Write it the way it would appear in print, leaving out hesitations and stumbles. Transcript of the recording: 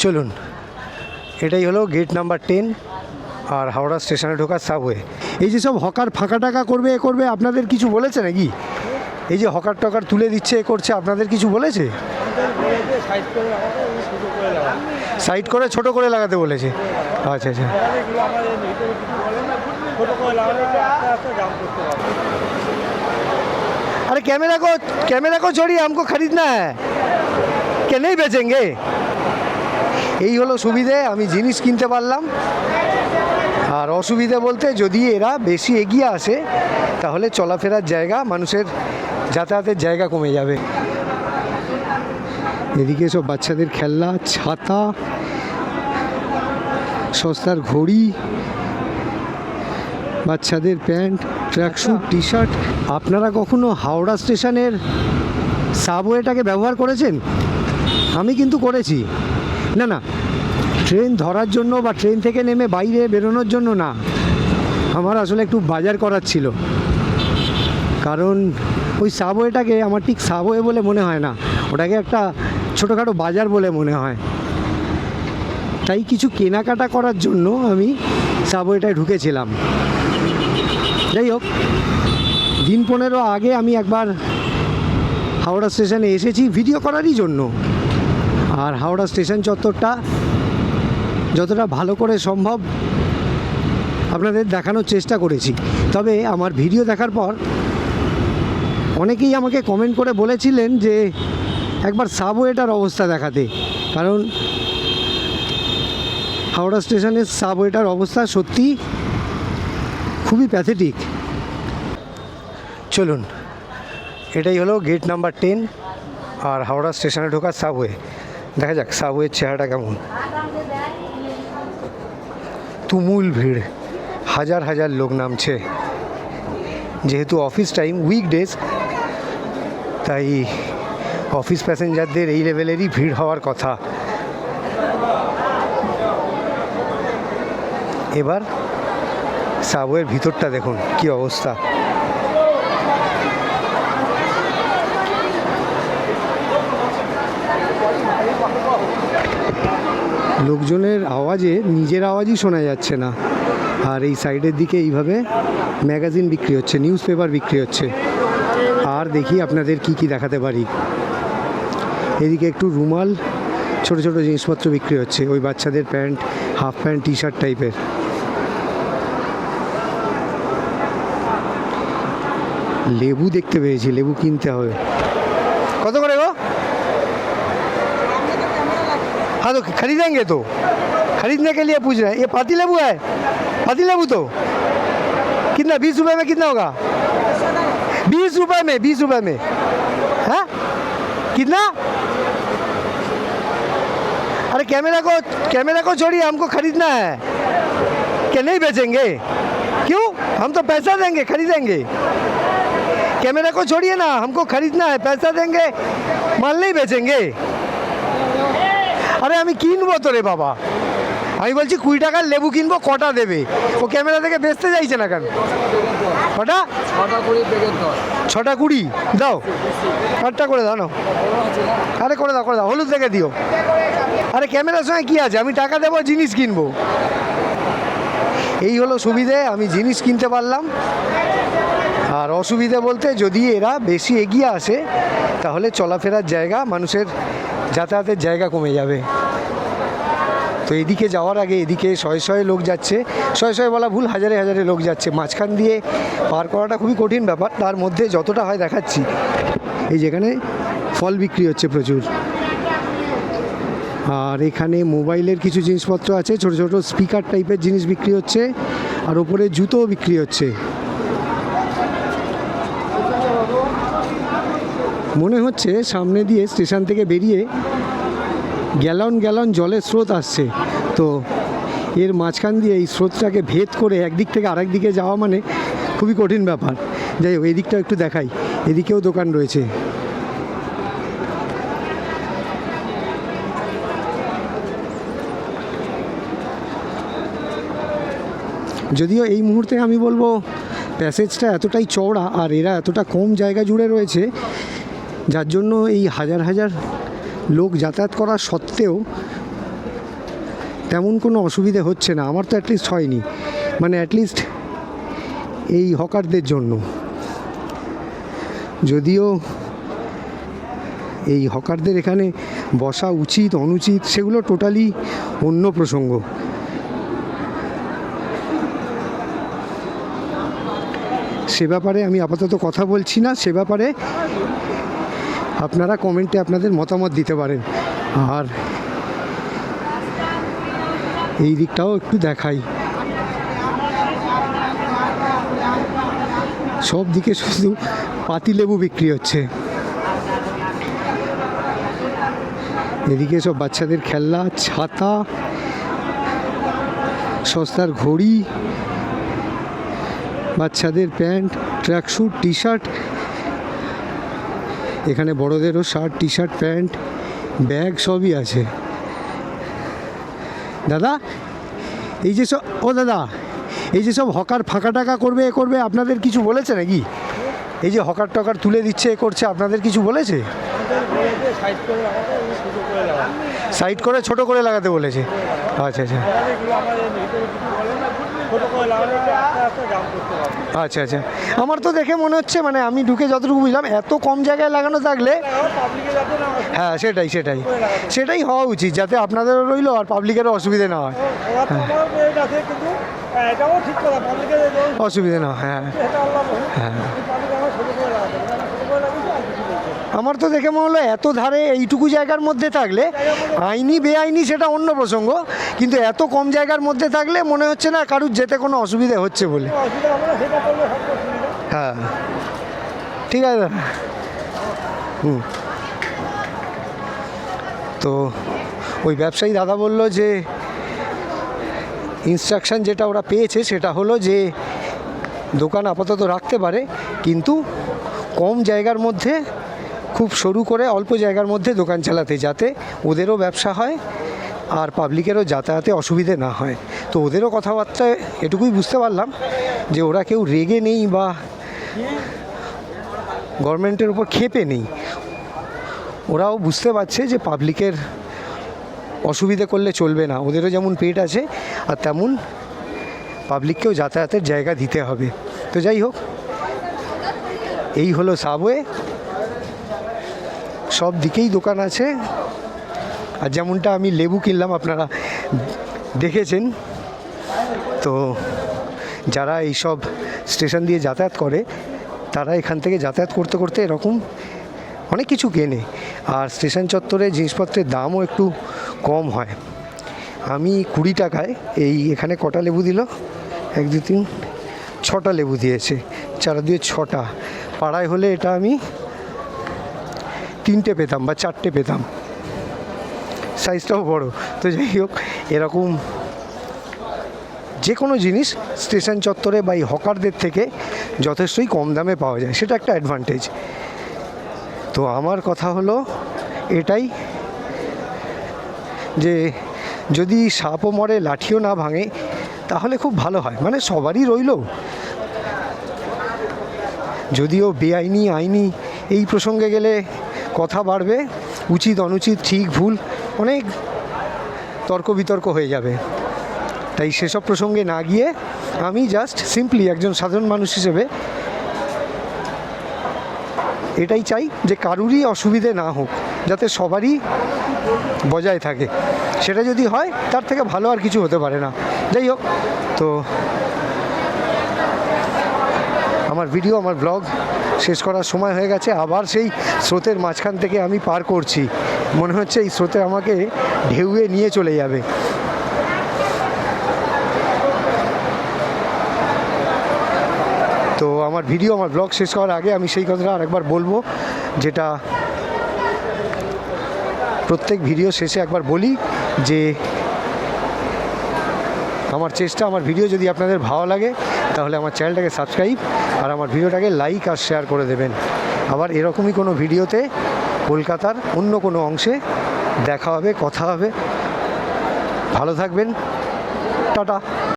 চলুন, এটাই হলো গেট নাম্বার 10 আর হাওড়া স্টেশনে ঢোকার সাবওয়ে। এই যে সব হকার ফাঁকা টাকা করবে এ করবে, আপনাদের কিছু বলেছে নাকি? এই যে হকার টকার তুলে দিচ্ছে এ করছে, আপনাদের কিছু বলেছে? সাইড করে ছোট করে লাগাতে বলেছে। আচ্ছা আচ্ছা। अरे कैमरा को छोड़िए, हमको खरीदना है, क्या नहीं बेचेंगे? এই হলো সুবিধে, আমি জিনিস কিনতে পারলাম। আর অসুবিধা বলতে, যদি এরা বেশি এগিয়ে আসে তাহলে চলাফেরার জায়গা, মানুষের যাতায়াতের জায়গা কমে যাবে। এদিকে সব বাচ্চাদের খেলনা, ছাতা, সস্তার ঘড়ি, বাচ্চাদের প্যান্ট, ট্র্যাকস্যুট, টি শার্ট। আপনারা কখনো হাওড়া স্টেশনের সাবওয়েটাকে ব্যবহার করেছেন? আমি কিন্তু করেছি। না না, ট্রেন ধরার জন্য বা ট্রেন থেকে নেমে বাইরে বেরোনোর জন্য না, আমার আসলে একটু বাজার করার ছিল। কারণ ওই সাবওয়েটাকে আমার ঠিক সাবওয়ে বলে মনে হয় না, ওটাকে একটা ছোটোখাটো বাজার বলে মনে হয়। তাই কিছু কেনাকাটা করার জন্য আমি সাবওয়েটায় ঢুকেছিলাম। যাই হোক, দিন 15 আগে আমি একবার হাওড়া স্টেশনে এসেছি ভিডিও করারই জন্য। আর হাওড়া স্টেশন চত্বরটা যতটা ভালো করে সম্ভব আপনাদের দেখানোর চেষ্টা করেছি। তবে আমার ভিডিও দেখার পর অনেকেই আমাকে কমেন্ট করে বলেছিলেন যে একবার সাবওয়েটার অবস্থা দেখাতে, কারণ হাওড়া স্টেশনের সাবওয়েটার অবস্থা সত্যি খুবই প্যাথেটিক। চলুন, এটাই হলো গেট নাম্বার 10 আর হাওড়া স্টেশনে ঢোকার সাবওয়ে। দেখা যাক সাবওয়ের চেহারাটা কেমন। তুমুল ভিড়, হাজার হাজার লোক নামছে। যেহেতু অফিস টাইম, উইকডেজ, তাই অফিস প্যাসেঞ্জারদের এই লেভেলেরই ভিড় হওয়ার কথা। এবার সাবওয়ের ভিতরটা দেখুন কি অবস্থা। লোকজনের আওয়াজে নিজের আওয়াজই শোনা যাচ্ছে না। আর এই সাইডের দিকে এইভাবে ম্যাগাজিন বিক্রি হচ্ছে, নিউজ পেপার বিক্রি হচ্ছে। আর দেখি আপনাদের কি কি দেখাতে পারি। এদিকে একটু রুমাল, ছোট ছোট জিনিসপত্র বিক্রি হচ্ছে, ওই বাচ্চাদের pant, half pant, T shirt টাইপের। লেবু দেখতে পেয়েছি, লেবু কিনতে হবে। কত করে গো? हाँ तो खरीदेंगे, तो खरीदने के लिए पूछ रहे हैं। ये पाती लेबू है? पाती लेबू तो कितना? 20 रुपये में कितना होगा? 20 रुपये में, 20 रुपये में। हाँ कितना? अरे कैमरा को छोड़िए, हमको खरीदना है, क्या नहीं बेचेंगे? क्यों? हम तो पैसा देंगे, खरीदेंगे। कैमरा को छोड़िए ना, हमको खरीदना है, पैसा देंगे, माल नहीं बेचेंगे। আরে আমি কিনবো তো রে বাবা, আমি বলছি 20 টাকার লেবু কিনবো, কটা দেবে? ও ক্যামেরা থেকে বেচতে চাইছে না কেন? কটা? 6টা 20 দাও, 8টা করে দাও না। আরে করে দাও, হলুদ থেকে দিও। আরে ক্যামেরার সঙ্গে কী আছে, আমি টাকা দেবো, জিনিস কিনবো। এই হলো সুবিধে, আমি জিনিস কিনতে পারলাম। আর অসুবিধা বলতে, যদি এরা বেশি এগিয়ে আসে তাহলে চলাফেরার জায়গা, মানুষের যাতায়াতের জায়গা কমে যাবে। তো এদিকে যাওয়ার আগে এদিকে শয়ে শয়ে লোক যাচ্ছে, শয়ে বলা ভুল, হাজারে হাজারে লোক যাচ্ছে। মাঝখান দিয়ে পার করাটা খুবই কঠিন ব্যাপার, তার মধ্যে যতটা হয় দেখাচ্ছি। এই যেখানে ফল বিক্রি হচ্ছে প্রচুর, আর এখানে মোবাইলের কিছু জিনিসপত্র আছে, ছোট ছোট স্পিকার টাইপের জিনিস বিক্রি হচ্ছে, আর ওপরে জুতোও বিক্রি হচ্ছে। মনে হচ্ছে সামনে দিয়ে স্টেশন থেকে বেরিয়ে গ্যালন গ্যালন জলের স্রোত আসছে। তো এর মাঝখান দিয়ে এই স্রোতটাকে ভেদ করে একদিক থেকে আরেক দিকে যাওয়া মানে খুবই কঠিন ব্যাপার। যাই হোক, এই দিকটা একটু দেখাই, এদিকেও দোকান রয়েছে। যদিও এই মুহূর্তে আমি বলবো প্যাসেজটা এতটাই চওড়া আর এরা এতটা কম জায়গা জুড়ে রয়েছে, যার জন্য এই হাজার হাজার লোক যাতায়াত করা সত্ত্বেও তেমন কোনো অসুবিধে হচ্ছে না, আমার তো অ্যাটলিস্ট হয়নি, মানে অ্যাটলিস্ট এই হকারদের জন্য। যদিও এই হকারদের এখানে বসা উচিত অনুচিত সেগুলো টোটালি অন্য প্রসঙ্গ। সে ব্যাপারে আমি আপাতত কথা বলছি না, সে ব্যাপারে আপনারা কমেন্টে আপনাদের মতামত দিতে পারেন। আর এই দিকটাও একটু দেখাই, সব দিকে শুধু পাতিলেবু বিক্রি হচ্ছে। এদিকে সব বাচ্চাদের খেলনা, ছাতা, সস্তার ঘড়ি, বাচ্চাদের প্যান্ট, ট্র্যাকস্যুট, টি শার্ট, এখানে বড়দেরও shirt, T shirt, pant, bag সবই আছে। দাদা এই যে সব, ও দাদা এই যে সব হকার ফাঁকা টাকা করবে এ করবে, আপনাদের কিছু বলেছে নাকি? এই যে হকার টকার তুলে দিচ্ছে এ করছে, আপনাদের কিছু বলেছে? সাইড করে ছোট করে লাগাতে বলেছে। আচ্ছা আচ্ছা আচ্ছা আচ্ছা, আমার তো দেখে মনে হচ্ছে, মানে আমি ঢুকে যতটুকু বুঝলাম, এত কম জায়গায় লাগানো থাকলে, হ্যাঁ সেটাই সেটাই সেটাই হওয়া উচিত, যাতে আপনাদেরও রইলো আর পাবলিকেরও অসুবিধে না হয়। অসুবিধে না, হ্যাঁ হ্যাঁ। আমার তো দেখে মনে হলো এত ধারে এইটুকু জায়গার মধ্যে থাকলে, আইনি বেআইনি সেটা অন্য প্রসঙ্গ, কিন্তু এত কম জায়গার মধ্যে থাকলে মনে হচ্ছে না কারুর যেতে কোনো অসুবিধে হচ্ছে বলে। হ্যাঁ ঠিক আছে। তো ওই ব্যবসায়ী দাদা বলল যে ইনস্ট্রাকশান যেটা ওরা পেয়েছে সেটা হলো যে দোকান আপাতত রাখতে পারে, কিন্তু কম জায়গার মধ্যে খুব সরু করে অল্প জায়গার মধ্যে দোকান চালাতে, যাতে ওদেরও ব্যবসা হয় আর পাবলিকেরও যাতায়াতে অসুবিধে না হয়। তো ওদেরও কথাবার্তায় এটুকুই বুঝতে পারলাম যে ওরা কেউ রেগে নেই বা গভর্নমেন্টের উপর ক্ষেপে নেই, ওরাও বুঝতে পারছে যে পাবলিকের অসুবিধে করলে চলবে না, ওদেরও যেমন পেট আছে আর তেমন পাবলিককেও যাতায়াতের জায়গা দিতে হবে। তো যাই হোক, এই হলো সাবওয়ে, সব দিকেই দোকান আছে। আর যেমনটা আমি লেবু কিনলাম আপনারা দেখেছেন, তো যারা এইসব স্টেশন দিয়ে যাতায়াত করে তারা এখান থেকে যাতায়াত করতে করতে এরকম অনেক কিছু কেনে। আর স্টেশন চত্বরে জিনিসপত্রের দামও একটু কম হয়। আমি 20 টাকায় এই এখানে কটা লেবু দিল, 1 2 3 6টা লেবু দিয়েছে, 4 2 6টা, পাড়ায় হলে এটা আমি 3টে পেতাম বা 4টে পেতাম, সাইজটাও বড়। তো যাই হোক, এরকম যে কোনো জিনিস স্টেশন চত্বরে বা এই হকারদের থেকে যথেষ্টই কম দামে পাওয়া যায়, সেটা একটা অ্যাডভান্টেজ। তো আমার কথা হলো এটাই যে যদি সাপও মরে লাঠিও না ভাঙে তাহলে খুব ভালো হয়, মানে সবারই রইল। যদিও বেআইনি আইনি এই প্রসঙ্গে গেলে কথা বাড়বে, উচিত অনুচিত ঠিক ভুল অনেক তর্ক বিতর্ক হয়ে যাবে, তাই সেসব প্রসঙ্গে না গিয়ে আমি জাস্ট সিম্পলি একজন সাধারণ মানুষ হিসেবে এটাই চাই যে কারুরই অসুবিধে না হোক, যাতে সবারই বজায় থাকে। সেটা যদি হয় তার থেকে ভালো আর কিছু হতে পারে না। যাই হোক, তো আমার ভিডিও, আমার ব্লগ শেষ করার সময় হয়ে গেছে। আবার সেই স্রোতের মাঝখান থেকে আমি পার করছি, মনে হচ্ছে এই স্রোতে আমাকে ঢেউয়ে নিয়ে চলে যাবে। তো আমার ভিডিও, আমার ব্লগ শেষ করার আগে আমি সেই কথাটা আরেকবার বলবো, যেটা প্রত্যেক ভিডিও শেষে একবার বলি, যে আমার চেষ্টা, আমার ভিডিও যদি আপনাদের ভালো লাগে তাহলে আমার চ্যানেলটাকে সাবস্ক্রাইব আর আমার ভিডিওটাকে লাইক আর শেয়ার করে দেবেন। আবার এরকমই কোনো ভিডিওতে কলকাতার অন্য কোনো অংশে দেখা হবে, কথা হবে। ভালো থাকবেন, টাটা।